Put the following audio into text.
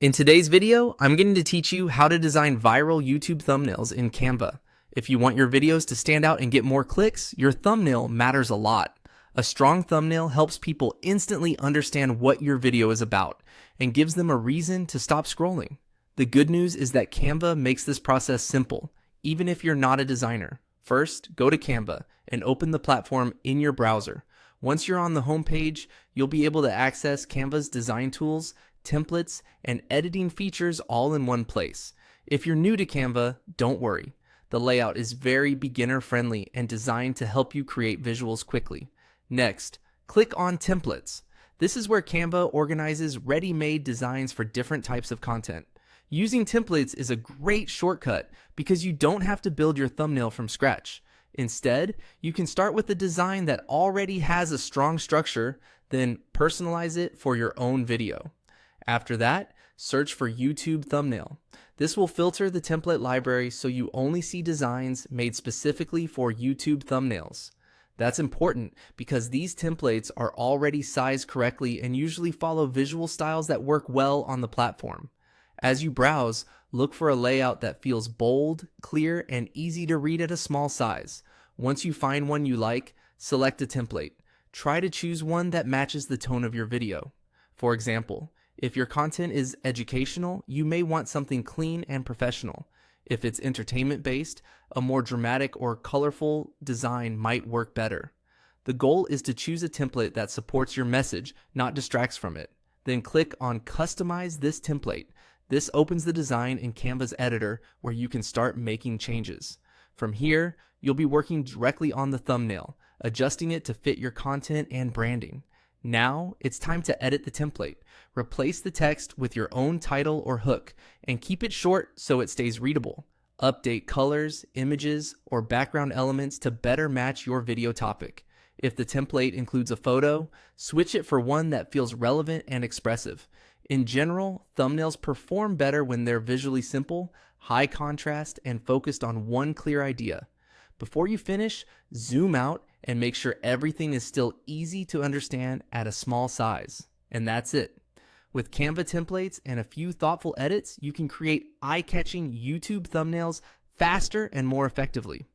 In today's video, I'm going to teach you how to design viral YouTube thumbnails in Canva. If you want your videos to stand out and get more clicks, your thumbnail matters a lot. A strong thumbnail helps people instantly understand what your video is about and gives them a reason to stop scrolling. The good news is that Canva makes this process simple, even if you're not a designer. First, go to Canva and open the platform in your browser. Once you're on the home page, you'll be able to access Canva's design tools, templates, and editing features all in one place. If you're new to Canva, don't worry. The layout is very beginner friendly and designed to help you create visuals quickly. Next, click on Templates. This is where Canva organizes ready-made designs for different types of content. Using templates is a great shortcut because you don't have to build your thumbnail from scratch. Instead, you can start with a design that already has a strong structure, then personalize it for your own video. After that, search for YouTube thumbnail. This will filter the template library so you only see designs made specifically for YouTube thumbnails. That's important because these templates are already sized correctly and usually follow visual styles that work well on the platform. As you browse, look for a layout that feels bold, clear, and easy to read at a small size. Once you find one you like, select a template. Try to choose one that matches the tone of your video. For example, if your content is educational, you may want something clean and professional. If it's entertainment-based, a more dramatic or colorful design might work better. The goal is to choose a template that supports your message, not distracts from it. Then click on Customize this template. This opens the design in Canva's editor where you can start making changes. From here, you'll be working directly on the thumbnail, adjusting it to fit your content and branding. Now, it's time to edit the template. Replace the text with your own title or hook and keep it short so it stays readable. Update colors, images, or background elements to better match your video topic. If the template includes a photo, switch it for one that feels relevant and expressive. In general, thumbnails perform better when they're visually simple, high contrast, and focused on one clear idea. Before you finish, zoom out and make sure everything is still easy to understand at a small size. And that's it. With Canva templates and a few thoughtful edits, you can create eye-catching YouTube thumbnails faster and more effectively.